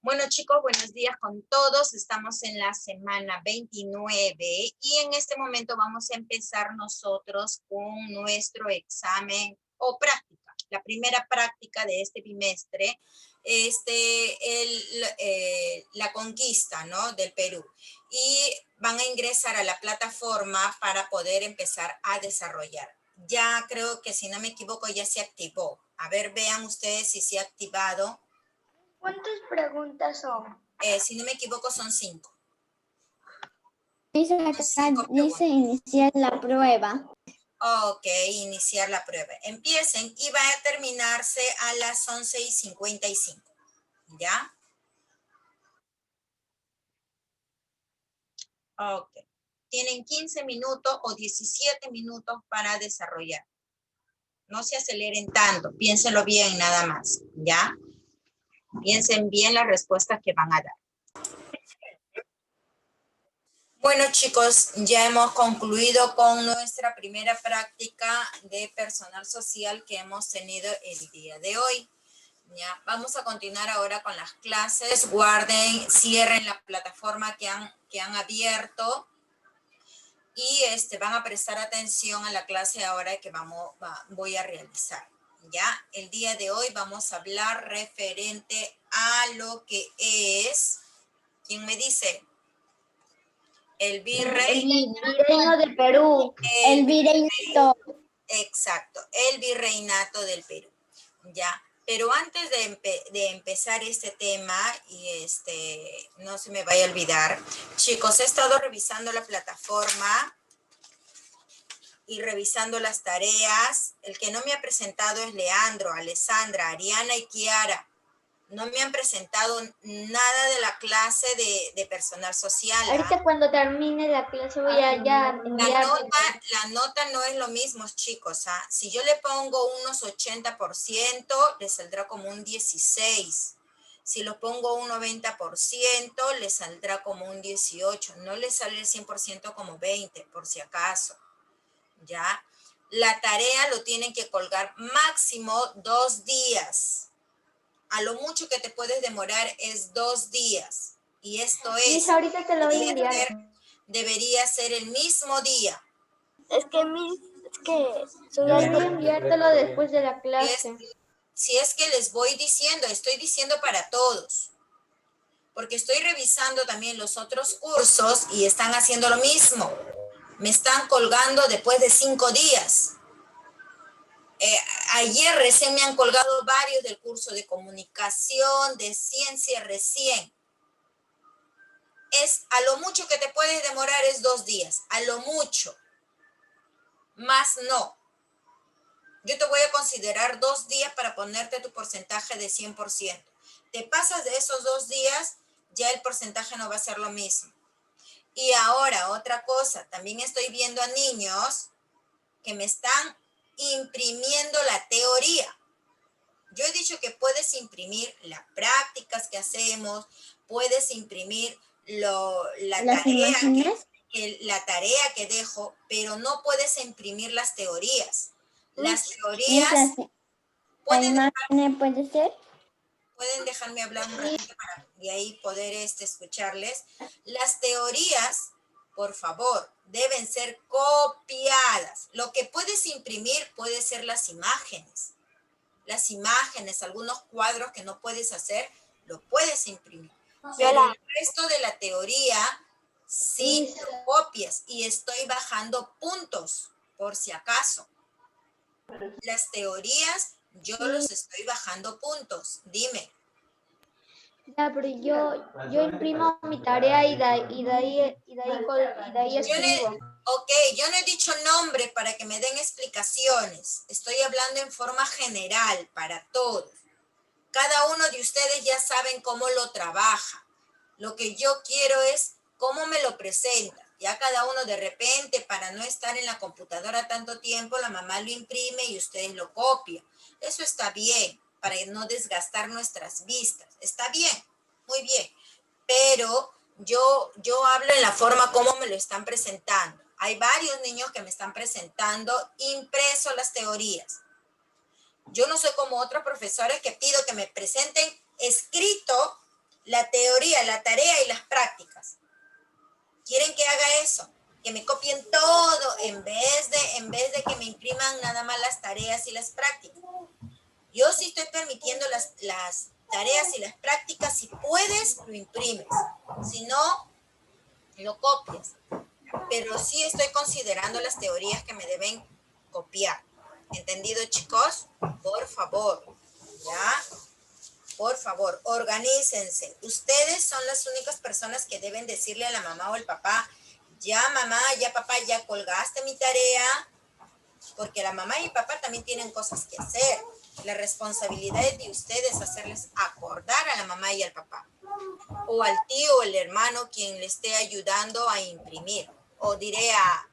Bueno, chicos, buenos días con todos. Estamos en la semana 29 y en este momento vamos a empezar nosotros con nuestro examen o práctica. La primera práctica de este bimestre, la conquista, ¿no?, del Perú. Y van a ingresar a la plataforma para poder empezar a desarrollar. Ya creo que, si no me equivoco, ya se activó. A ver, vean ustedes si se ha activado. ¿Cuántas preguntas son? Si no me equivoco, son 5. Dice iniciar la prueba. Ok, iniciar la prueba. Empiecen y va a terminarse a las 11:55. ¿Ya? Ok. Tienen 15 minutos o 17 minutos para desarrollar. No se aceleren tanto, piénsenlo bien nada más. ¿Ya? Piensen bien las respuestas que van a dar. Bueno, chicos, ya hemos concluido con nuestra primera práctica de personal social que hemos tenido el día de hoy. Ya, vamos a continuar ahora con las clases. Guarden, cierren la plataforma que han abierto y van a prestar atención a la clase ahora que voy a realizar. Ya, el día de hoy vamos a hablar referente a lo que es, ¿quién me dice? El virreinato de Perú. El virreinato. Exacto, el virreinato del Perú. Ya, pero antes de empezar este tema, y no se me vaya a olvidar, chicos, he estado revisando la plataforma y revisando las tareas. El que no me ha presentado es Leandro, Alessandra, Ariana y Kiara. No me han presentado nada de la clase de personal social. Ahorita cuando termine la clase voy a enviar. La nota no es lo mismo, chicos. Si yo le pongo unos 80%, le saldrá como un 16. Si lo pongo un 90%, le saldrá como un 18. No le sale el 100% como 20, por si acaso. ¿Ya? La tarea lo tienen que colgar máximo 2 días. A lo mucho que te puedes demorar es 2 días. Y esto es, ahorita te lo voy a enviar. Debería ser el mismo día. Voy a enviártelo después de la clase. Si es que les voy diciendo, estoy diciendo para todos. Porque estoy revisando también los otros cursos y están haciendo lo mismo. Me están colgando después de 5 días. Ayer recién me han colgado varios del curso de comunicación, de ciencia recién. A lo mucho que te puedes demorar es 2 días, a lo mucho. Más no. Yo te voy a considerar 2 días para ponerte tu porcentaje de 100%. Te pasas de esos 2 días, ya el porcentaje no va a ser lo mismo. Y ahora, otra cosa, también estoy viendo a niños que me están imprimiendo la teoría. Yo he dicho que puedes imprimir las prácticas que hacemos, puedes imprimir la tarea que dejo, pero no puedes imprimir las teorías. Las teorías pueden dejarme hablar un ratito para de ahí poder escucharles. Las teorías, por favor, deben ser copiadas. Lo que puedes imprimir puede ser las imágenes. Las imágenes, algunos cuadros que no puedes hacer, lo puedes imprimir. Pero el resto de la teoría, sí lo copias y estoy bajando puntos, por si acaso. Las teorías, yo los estoy bajando puntos. Dime. Ya, pero yo imprimo mi tarea y de ahí escribo. Yo no he dicho nombre para que me den explicaciones. Estoy hablando en forma general para todos. Cada uno de ustedes ya saben cómo lo trabaja. Lo que yo quiero es cómo me lo presenta. Ya cada uno de repente, para no estar en la computadora tanto tiempo, la mamá lo imprime y ustedes lo copian. Eso está bien, para no desgastar nuestras vistas. Está bien, muy bien. Pero yo hablo en la forma como me lo están presentando. Hay varios niños que me están presentando impreso las teorías. Yo no soy como otros profesores que pido que me presenten escrito la teoría, la tarea y las prácticas. ¿Quieren que haga eso? Que me copien todo en vez de que me impriman nada más las tareas y las prácticas. Yo sí estoy permitiendo las tareas y las prácticas. Si puedes, lo imprimes. Si no, lo copias. Pero sí estoy considerando las teorías que me deben copiar. ¿Entendido, chicos? Por favor, ¿ya? Por favor, organícense. Ustedes son las únicas personas que deben decirle a la mamá o al papá, ya mamá, ya papá, ya colgaste mi tarea, porque la mamá y el papá también tienen cosas que hacer. La responsabilidad es de ustedes hacerles acordar a la mamá y al papá, o al tío o el hermano quien le esté ayudando a imprimir, o diré a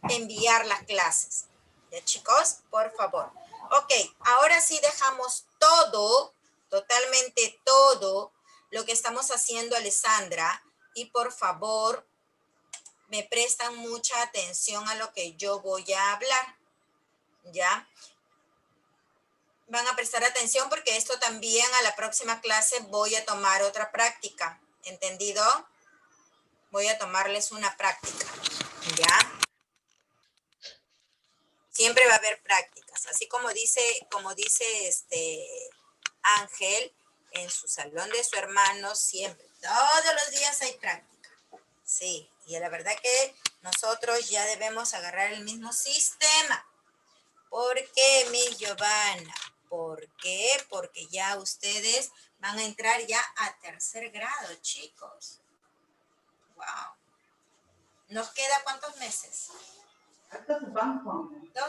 enviar las clases. ¿Ya, chicos? Por favor. Ok, ahora sí dejamos todo, totalmente todo lo que estamos haciendo, Alessandra, y por favor me prestan mucha atención a lo que yo voy a hablar, ¿ya? Van a prestar atención porque esto también a la próxima clase voy a tomar otra práctica, ¿entendido? Voy a tomarles una práctica, ¿ya? Siempre va a haber prácticas, así como dice Ángel, en su salón de su hermano siempre, todos los días hay práctica. Sí, y la verdad que nosotros ya debemos agarrar el mismo sistema. ¿Por qué, mi Giovanna? ¿Por qué? Porque ya ustedes van a entrar ya a 3er grado, chicos. Wow. ¿Nos queda cuántos meses? 2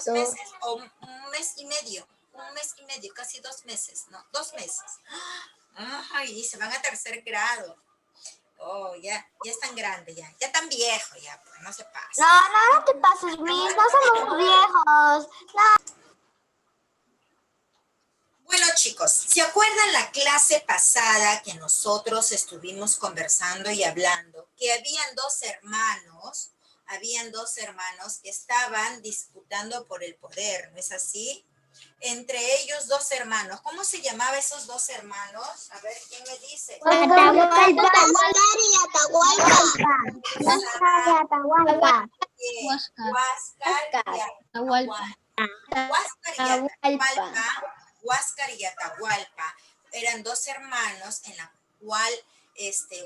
meses o un mes y medio. Un mes y medio, casi 2 meses, ¿no? 2 meses. Ay, y se van a 3er grado. Oh, ya están grandes, ya están viejos, ya, pues no se pasa. No te pases, Miss, no somos viejos. Bueno, chicos, ¿se acuerdan la clase pasada que nosotros estuvimos conversando y hablando? Que habían dos hermanos que estaban disputando por el poder, ¿no es así? Entre ellos 2 hermanos. ¿Cómo se llamaban esos 2 hermanos? A ver, ¿quién me dice? Atahualpa. Huáscar y Atahualpa eran 2 hermanos en la cual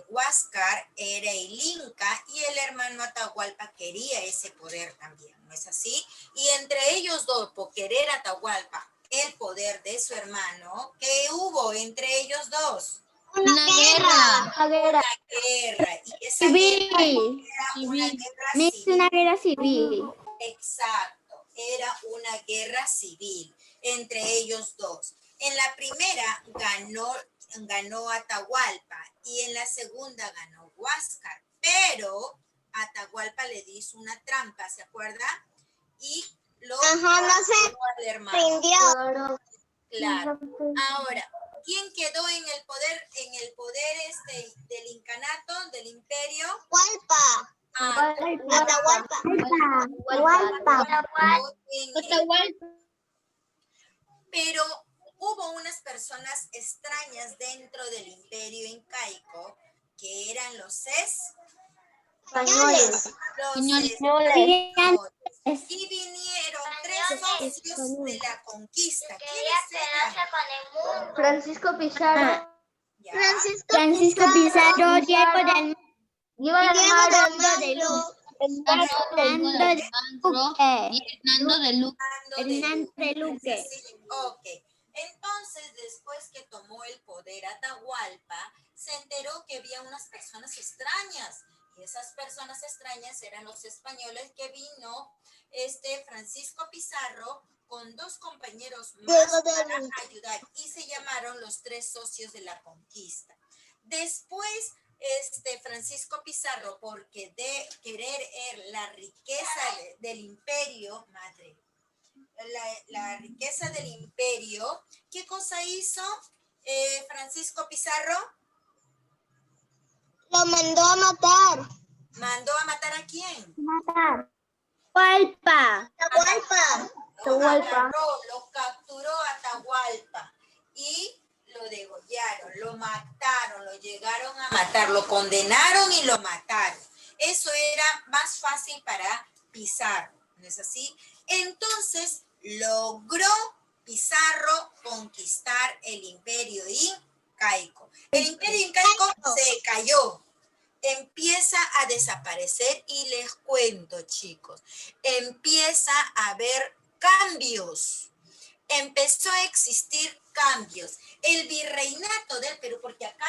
Huáscar era el Inca y el hermano Atahualpa quería ese poder también, ¿no es así? Y entre ellos 2, por querer Atahualpa el poder de su hermano, ¿qué hubo entre ellos 2? Una guerra. Y esa guerra era una guerra civil. Una guerra civil. Exacto, era una guerra civil entre ellos 2. En la primera ganó Atahualpa y en la segunda ganó Huáscar, pero Atahualpa le hizo una trampa, ¿se acuerda? Y lo al hermano. Rindió. Claro. Ahora, ¿quién quedó en el poder del incanato, del imperio? Atahualpa. Pero hubo unas personas extrañas dentro del imperio incaico que eran los españoles. Y vinieron 3 socios de la conquista. ¿Quiénes eran? Francisco Pizarro. Ya. Francisco Pizarro, Diego del Hernando de Luque. Ok. Entonces, después que tomó el poder Atahualpa, se enteró que había unas personas extrañas. Y esas personas extrañas eran los españoles que vino Francisco Pizarro con 2 compañeros más para ayudar. Y se llamaron los 3 socios de la conquista. Después, Francisco Pizarro, porque de querer la riqueza del imperio, la riqueza del imperio, ¿qué cosa hizo Francisco Pizarro? Lo mandó a matar. ¿Mandó a matar a quién? Atahualpa. Atahualpa. Lo capturó Atahualpa y lo degollaron, lo mataron, lo llegaron a matar, lo condenaron y lo mataron. Eso era más fácil para Pizarro, ¿no es así? Entonces logró Pizarro conquistar el imperio incaico. El imperio incaico se cayó, empieza a desaparecer y les cuento, chicos, empieza a haber cambios. Empezó a existir cambios. El virreinato del Perú, porque acá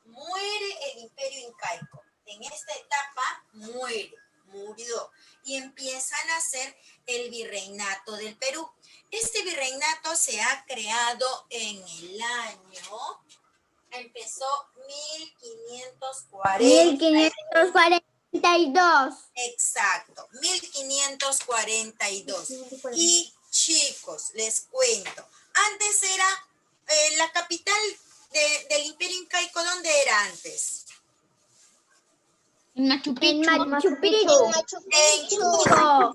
muere el imperio incaico. En esta etapa murió. Y empieza a nacer el virreinato del Perú. Este virreinato se ha creado en el año, empezó 1540. 1542. Exacto, 1542. Y chicos, les cuento, antes era la capital del imperio incaico, ¿dónde era antes? En Machu En Picchu. Machu Picchu. En Cusco.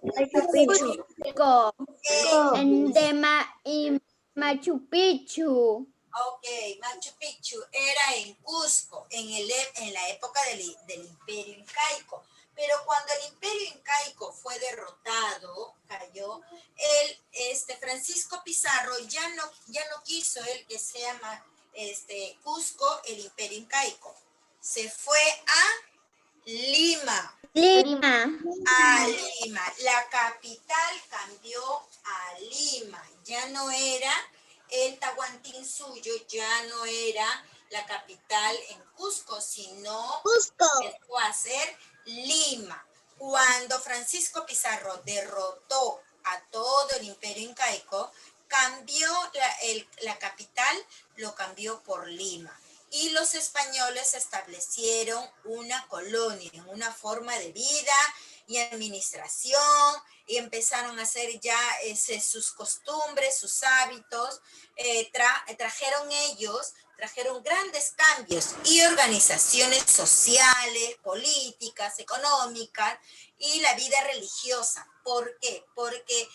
En Machu Picchu. Ok, Machu Picchu era en Cusco, en la época del imperio incaico. Pero cuando el imperio incaico fue derrotado, cayó, Francisco Pizarro ya no quiso él que sea Cusco el imperio incaico. Se fue a Lima. A Lima. La capital cambió a Lima. Ya no era el Tahuantinsuyo, ya no era la capital en Cusco, sino empezó a ser Lima. Cuando Francisco Pizarro derrotó a todo el imperio incaico, cambió la capital, lo cambió por Lima. Y los españoles establecieron una colonia, una forma de vida y administración, y empezaron a hacer ya sus costumbres, sus hábitos. Trajeron grandes cambios y organizaciones sociales, políticas, económicas y la vida religiosa. ¿Por qué? Porque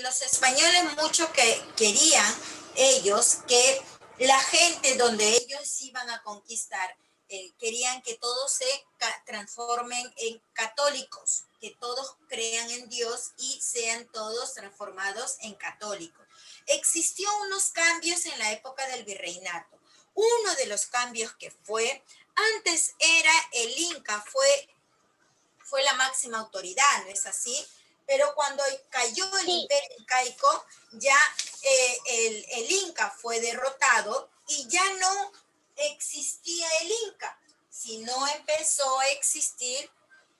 los españoles mucho que querían ellos que la gente donde ellos iban a conquistar, querían que todos se transformen en católicos, que todos crean en Dios y sean todos transformados en católicos. Existió unos cambios en la época del virreinato. Uno de los cambios que fue, antes era el Inca, fue la máxima autoridad, ¿no es así? Pero cuando cayó el imperio incaico, ya el Inca fue derrotado y ya no existía el Inca, sino empezó a existir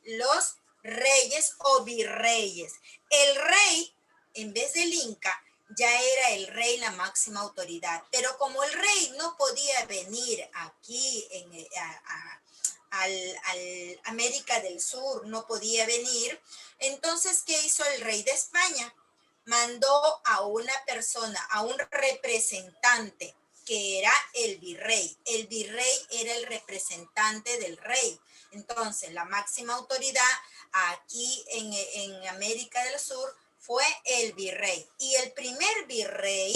los reyes o virreyes. El rey, en vez del Inca, ya era el rey la máxima autoridad. Pero como el rey no podía venir aquí al América del Sur, no podía venir, entonces, ¿qué hizo el rey de España? Mandó a una persona, a un representante, que era el virrey. El virrey era el representante del rey. Entonces, la máxima autoridad aquí en América del Sur fue el virrey. Y el primer virrey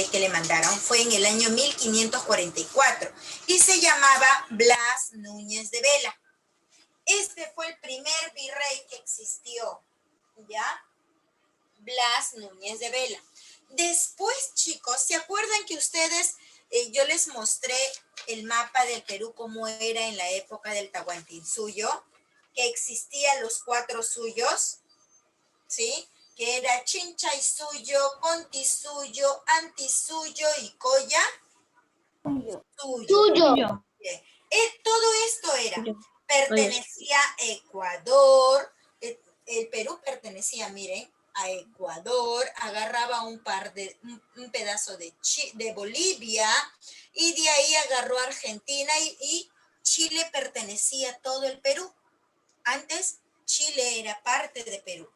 que le mandaron fue en el año 1544 y se llamaba Blas Núñez de Vela. Este fue el primer virrey que existió, ¿ya? Blas Núñez de Vela. Después, chicos, ¿se acuerdan que ustedes, yo les mostré el mapa del Perú como era en la época del Tahuantinsuyo, que existían los 4 suyos, ¿sí? Que era Chinchaysuyo, Contisuyo, Antisuyo y Coya Suyo. Todo esto pertenecía a Ecuador. El Perú pertenecía, miren, a Ecuador, agarraba un pedazo de Bolivia y de ahí agarró a Argentina y Chile pertenecía a todo el Perú. Antes Chile era parte de Perú,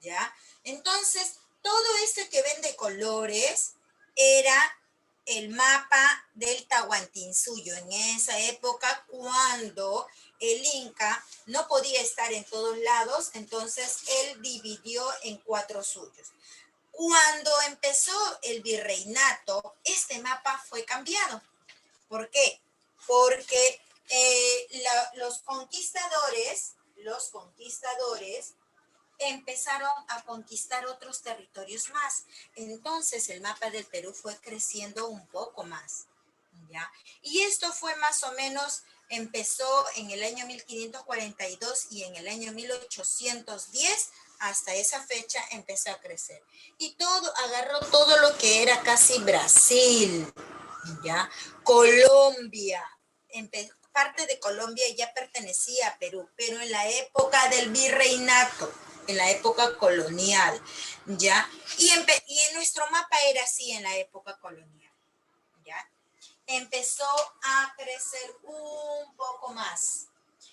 ¿ya? Entonces, todo este que ven de colores era el mapa del Tahuantinsuyo, en esa época cuando el Inca no podía estar en todos lados, entonces él dividió en 4 suyos. Cuando empezó el virreinato, este mapa fue cambiado. ¿Por qué? Porque los conquistadores empezaron a conquistar otros territorios más. Entonces el mapa del Perú fue creciendo un poco más, ¿ya? Y esto fue más o menos, empezó en el año 1542 y en el año 1810, hasta esa fecha empezó a crecer. Y agarró todo lo que era casi Brasil, ¿ya? Colombia, parte de Colombia ya pertenecía a Perú, pero en la época del virreinato, en la época colonial, ¿ya? Y en nuestro mapa era así en la época colonial, ¿ya? Empezó a crecer un poco más.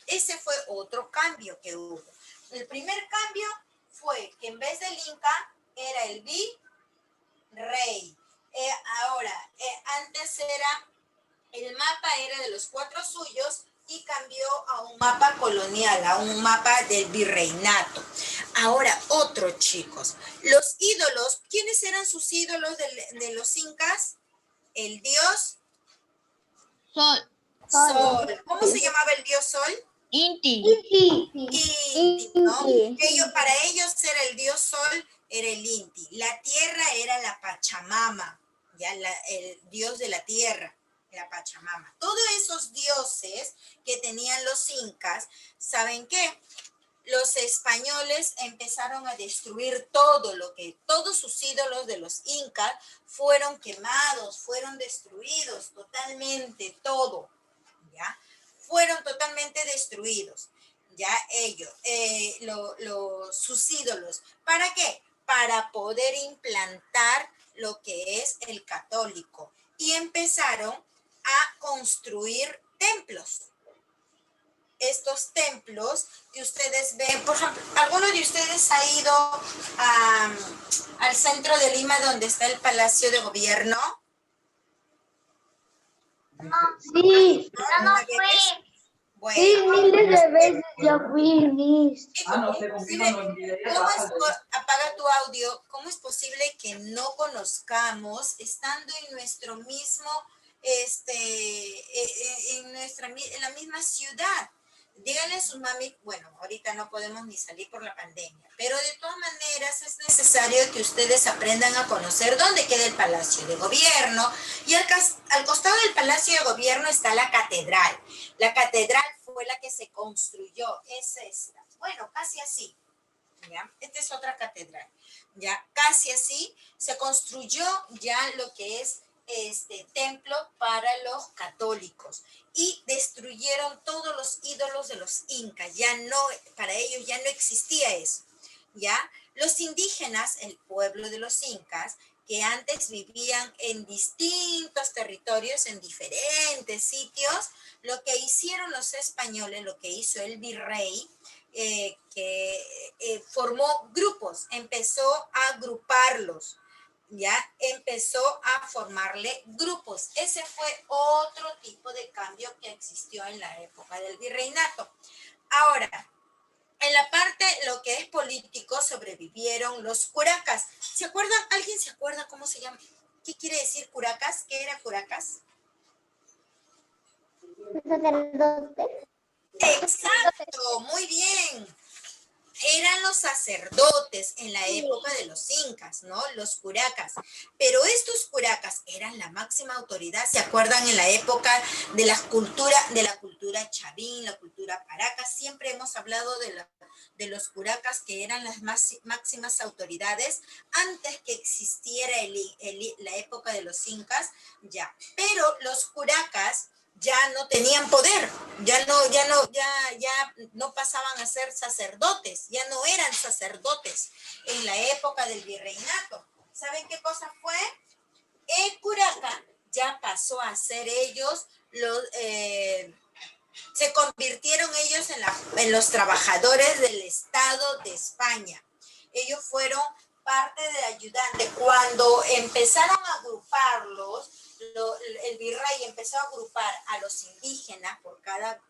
Ese fue otro cambio que hubo. El primer cambio fue que en vez del Inca era el virrey. Ahora, antes el mapa era de los 4 suyos y cambió a un mapa colonial, a un mapa del virreinato. Ahora, otro, chicos. Los ídolos, ¿quiénes eran sus ídolos de los incas? El dios Sol. ¿Cómo se llamaba el dios Sol? Inti. Inti, ¿no? Para ellos era el dios Sol, era el Inti. La tierra era la Pachamama, ya el dios de la tierra, la Pachamama. Todos esos dioses que tenían los incas, ¿saben qué? Los españoles empezaron a destruir todos sus ídolos de los incas fueron quemados, fueron destruidos totalmente, todo, ¿ya? Fueron totalmente destruidos, ya ellos, sus ídolos. ¿Para qué? Para poder implantar lo que es el católico. Y empezaron a construir templos. Estos templos que ustedes ven, por ejemplo, ¿alguno de ustedes ha ido al centro de Lima donde está el Palacio de Gobierno? Sí, No fui. Bueno, sí, miles de veces ya fui, Miss. apaga tu audio, ¿cómo es posible que no conozcamos, estando en nuestro mismo, en la misma ciudad? Díganle a sus mami, bueno, ahorita no podemos ni salir por la pandemia, pero de todas maneras es necesario que ustedes aprendan a conocer dónde queda el Palacio de Gobierno, y al costado del Palacio de Gobierno está la catedral. La catedral fue la que se construyó, es esta. Bueno, casi así, ¿ya? Esta es otra catedral, ¿ya? Casi así se construyó ya lo que es templo para los católicos, y destruyeron todos los ídolos de los incas. Para ellos ya no existía eso, ¿ya? Los indígenas, el pueblo de los incas, que antes vivían en distintos territorios, en diferentes sitios, lo que hicieron los españoles, lo que hizo el virrey, que formó grupos, empezó a agruparlos, ya empezó a formarle grupos. Ese fue otro tipo de cambio que existió en la época del virreinato. Ahora, en la parte, lo que es político, sobrevivieron los curacas. ¿Se acuerdan? ¿Alguien se acuerda cómo se llama? ¿Qué quiere decir curacas? ¿Qué era curacas? Sacerdote. Exacto, muy bien. Eran los sacerdotes en la época de los incas, ¿no? Los curacas. Pero estos curacas eran la máxima autoridad. ¿Se acuerdan en la época de la cultura chavín, la cultura paracas? Siempre hemos hablado de los curacas, que eran las máximas autoridades antes que existiera la época de los incas, ya. Pero los curacas ya no tenían poder, ya no pasaban a ser sacerdotes, ya no eran sacerdotes en la época del virreinato. ¿Saben qué cosa fue? El curaca ya pasó a ser ellos, se convirtieron ellos en los trabajadores del Estado de España. Ellos fueron parte de ayudante. Cuando empezaron a agruparlos, el virrey empezó a agrupar a los indígenas por cada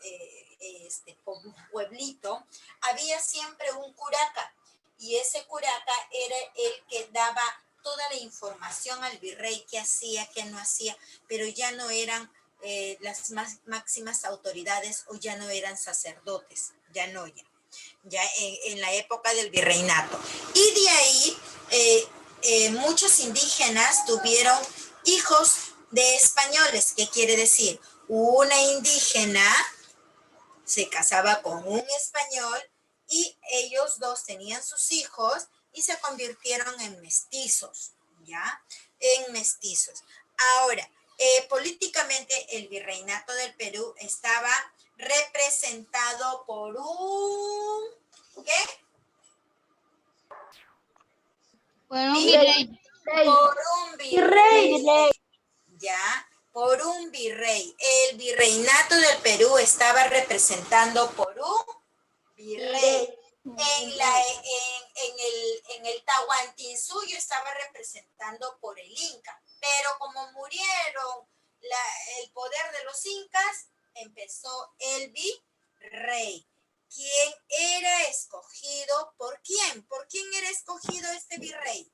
pueblito, había siempre un curaca, y ese curaca era el que daba toda la información al virrey, qué hacía, qué no hacía, pero ya no eran las máximas autoridades o ya no eran sacerdotes, ya no, ya en la época del virreinato. Y de ahí muchos indígenas tuvieron hijos de españoles. ¿Qué quiere decir? Una indígena se casaba con un español y ellos dos tenían sus hijos y se convirtieron en mestizos, ¿ya? En mestizos. Ahora, políticamente el virreinato del Perú estaba representado por un... ¿Qué? Por un virrey. Por un virrey. Ya, por un virrey. El virreinato del Perú estaba representando por un virrey. En el Tahuantinsuyo estaba representando por el Inca. Pero como murieron el poder de los incas, empezó el virrey. ¿Quién era escogido? ¿Por quién? ¿Por quién era escogido este virrey?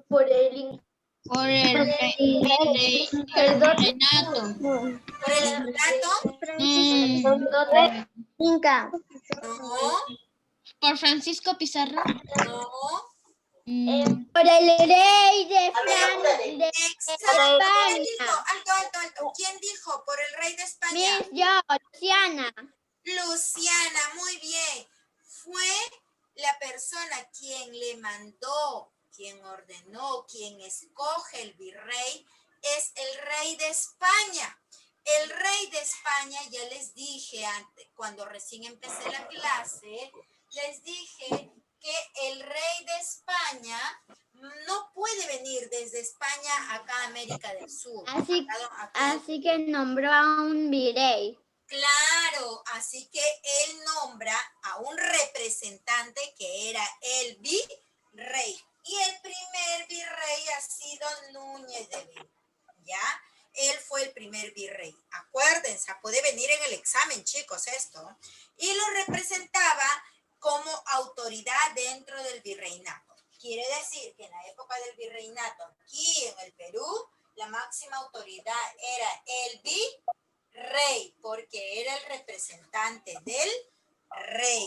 Por el Por el virreinato. ¿Por el virreinato? Inca. No, Por Francisco Pizarro. no. Por el rey de Exacto. ¿Quién dijo? España. Alto. ¿Quién dijo por el rey de España? Luciana. Luciana, muy bien. Fue la persona quien le mandó, quien ordenó, quien escoge el virrey, es el rey de España. El rey de España, ya les dije antes, cuando recién empecé la clase, les dije que el rey de España no puede venir desde España acá a América del Sur. Así que nombró a un virrey. Claro, así que él nombra a un representante que era el virrey. Y el primer virrey ha sido Núñez de Vega, ¿ya? Él fue el primer virrey. Acuérdense, puede venir en el examen, chicos, esto. Y lo representaba como autoridad dentro del virreinato. Quiere decir que en la época del virreinato, aquí en el Perú, la máxima autoridad era el virrey, porque era el representante del rey,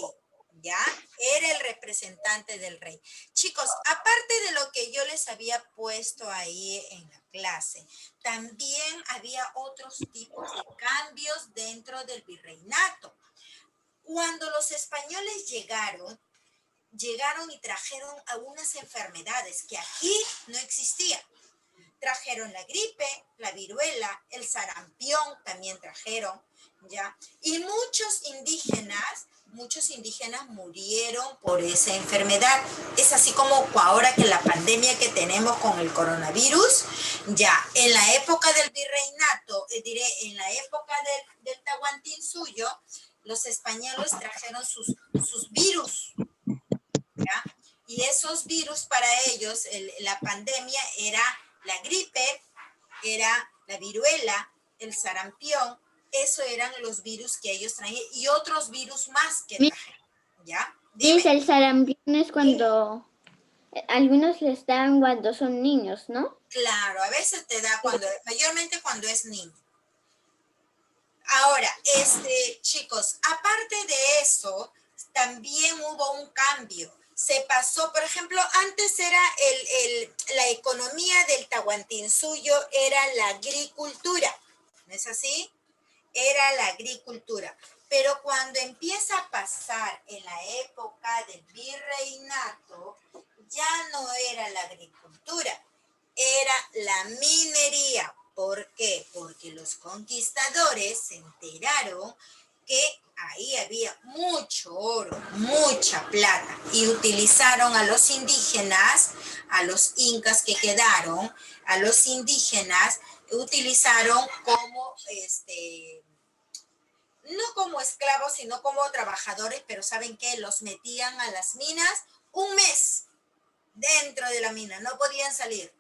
¿ya? Era el representante del rey. Chicos, aparte de lo que yo les había puesto ahí en la clase, también había otros tipos de cambios dentro del virreinato. Cuando los españoles llegaron y trajeron algunas enfermedades que aquí no existían. Trajeron la gripe, la viruela, el sarampión también trajeron, ¿ya? Y muchos indígenas murieron por esa enfermedad. Es así como ahora que la pandemia que tenemos con el coronavirus, ya, en la época del virreinato, en la época del Tahuantinsuyo, los españoles trajeron sus virus, ¿ya? Y esos virus para ellos, la pandemia era la gripe, era la viruela, el sarampión, eso eran los virus que ellos traían y otros virus más que trajeron, ¿ya? Dice, el sarampión es cuando algunos les dan cuando son niños, ¿no? Claro, a veces te da mayormente cuando es niño. Ahora, chicos, aparte de eso, también hubo un cambio. Se pasó, por ejemplo, antes era la economía del Tahuantinsuyo era la agricultura, ¿no es así? Era la agricultura. Pero cuando empieza a pasar en la época del virreinato, ya no era la agricultura, era la minería. ¿Por qué? Porque los conquistadores se enteraron que ahí había mucho oro, mucha plata, y utilizaron a los indígenas, a los incas que quedaron, a los indígenas, utilizaron como, no como esclavos, sino como trabajadores, pero ¿saben qué? Los metían a las minas un mes dentro de la mina, no podían salir.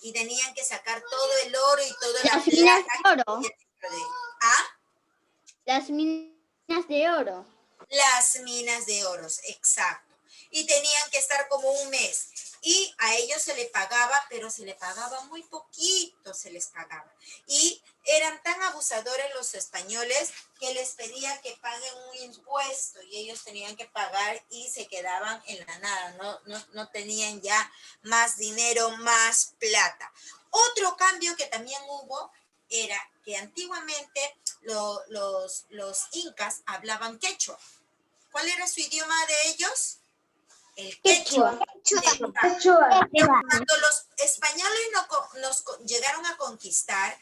y tenían que sacar todo el oro y toda la Las minas plata de que oro. había dentro de ellos. ¿Ah? Las minas de oro. Las minas de oros, exacto. Y tenían que estar como un mes. Y a ellos se les pagaba, pero se les pagaba muy poquito, se les pagaba. Y eran tan abusadores los españoles que les pedían que paguen un impuesto y ellos tenían que pagar y se quedaban en la nada, no tenían ya más dinero, más plata. Otro cambio que también hubo era que antiguamente los incas hablaban quechua. ¿Cuál era su idioma de ellos? El quechua. Cuando los españoles nos llegaron a conquistar,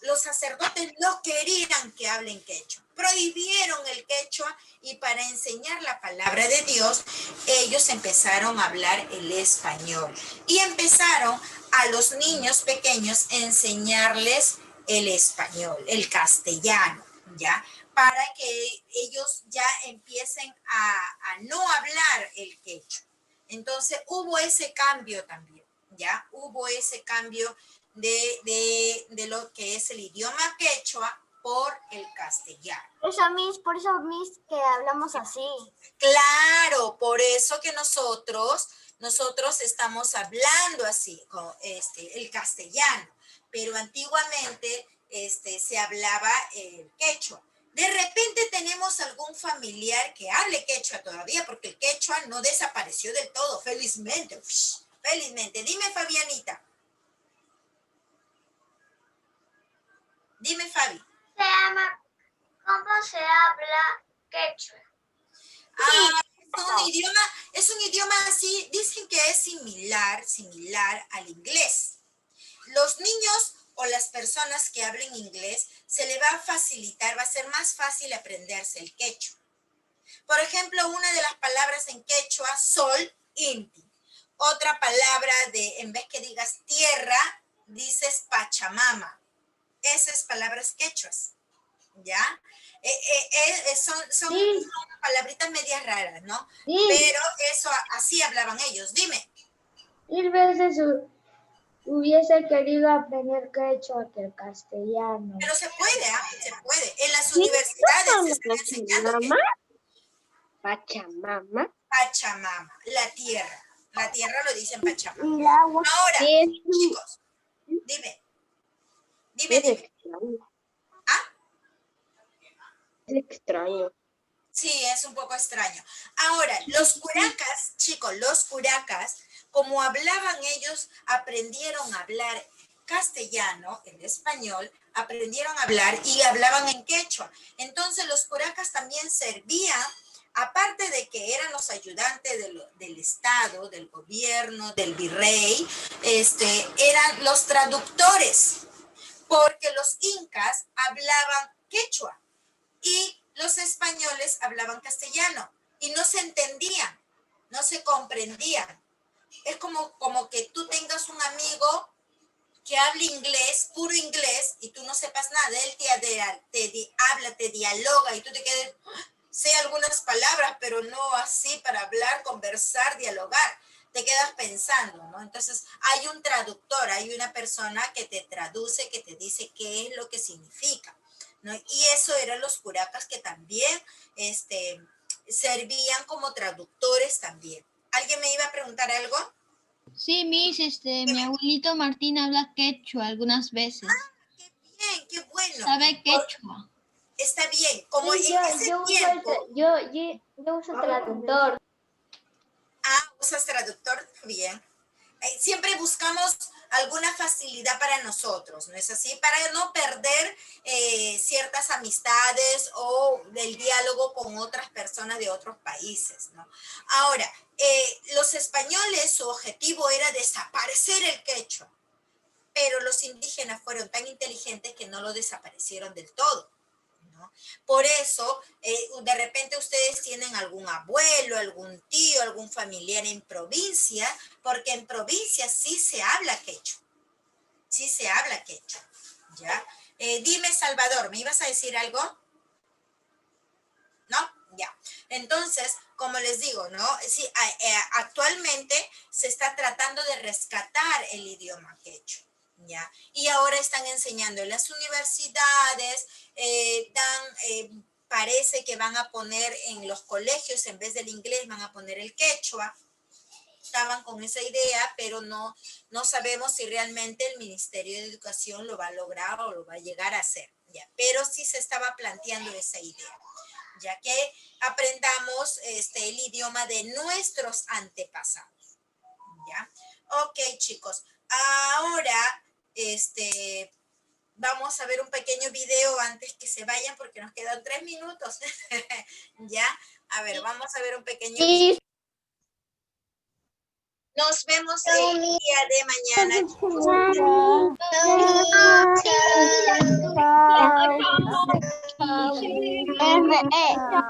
los sacerdotes no querían que hablen quechua. Prohibieron el quechua y para enseñar la palabra de Dios, ellos empezaron a hablar el español. Y empezaron a los niños pequeños a enseñarles el español, el castellano, ¿ya? Para que ellos ya empiecen a no hablar el quechua. Entonces hubo ese cambio también, ¿ya? Hubo ese cambio de lo que es el idioma quechua por el castellano. Por eso, Miss, que hablamos así. Claro, por eso que nosotros estamos hablando así, con el castellano, pero antiguamente se hablaba el quechua. De repente tenemos algún familiar que hable quechua todavía, porque el quechua no desapareció del todo, felizmente. Felizmente. Dime, Fabianita. Dime, Fabi. ¿Cómo se habla quechua? Ah, es un idioma así, dicen que es similar al inglés. Los niños o las personas que hablen inglés se les va a facilitar, va a ser más fácil aprenderse el quechua. Por ejemplo, una de las palabras en quechua, sol, inti. Otra palabra en vez que digas tierra, dices pachamama. Esas palabras quechuas, ¿ya? Son palabritas medias raras, ¿no? Sí. Pero eso, así hablaban ellos. Dime. 1000 veces hubiese querido aprender quechua que el castellano. Pero se puede, ¿ah? Se puede. En las universidades se están enseñando que Pachamama. Pachamama, la tierra. La tierra lo dicen Pachamama. Y el agua. Ahora, Sí, chicos, dime. es extraño. ¿Ah? Es extraño. Sí, es un poco extraño. Ahora, los curacas, chicos, los curacas, como hablaban ellos, aprendieron a hablar castellano, el español, aprendieron a hablar y hablaban en quechua. Entonces, los curacas también servían, aparte de que eran los ayudantes del Estado, del gobierno, del virrey, eran los traductores, porque los incas hablaban quechua y los españoles hablaban castellano y no se entendían, no se comprendían. Es como que tú tengas un amigo que hable inglés, puro inglés, y tú no sepas nada de él, te dialoga y tú te quedes, sé algunas palabras, pero no así para hablar, conversar, dialogar. Te quedas pensando, ¿no? Entonces hay un traductor, hay una persona que te traduce, que te dice qué es lo que significa, ¿no? Y eso eran los curacas que también servían como traductores también. ¿Alguien me iba a preguntar algo? Sí, Miss, mi abuelito Martín habla quechua algunas veces. ¡Qué bien, qué bueno! ¿Sabe quechua? Está bien, como Sí, en ese tiempo... yo uso traductor. Ah, usas traductor, bien. Siempre buscamos alguna facilidad para nosotros, ¿no es así? Para no perder ciertas amistades o el diálogo con otras personas de otros países, ¿no? Ahora, los españoles, su objetivo era desaparecer el quechua, pero los indígenas fueron tan inteligentes que no lo desaparecieron del todo, ¿no? Por eso, de repente ustedes tienen algún abuelo, algún tío, algún familiar en provincia, porque en provincia sí se habla quechua. Sí se habla quechua, ¿ya? Dime, Salvador, ¿me ibas a decir algo? ¿No? Ya. Entonces, como les digo, ¿no? Sí, actualmente se está tratando de rescatar el idioma quechua, ¿ya? Y ahora están enseñando en las universidades, parece que van a poner en los colegios, en vez del inglés, van a poner el quechua. Estaban con esa idea, pero no sabemos si realmente el Ministerio de Educación lo va a lograr o lo va a llegar a hacer, ¿ya? Pero sí se estaba planteando esa idea, ya que aprendamos el idioma de nuestros antepasados, ¿ya? Ok, chicos, ahora vamos a ver un pequeño video antes que se vayan porque nos quedan 3 minutos, ¿ya? A ver, vamos a ver un pequeño video. Nos vemos el día de mañana, chicos. Chao.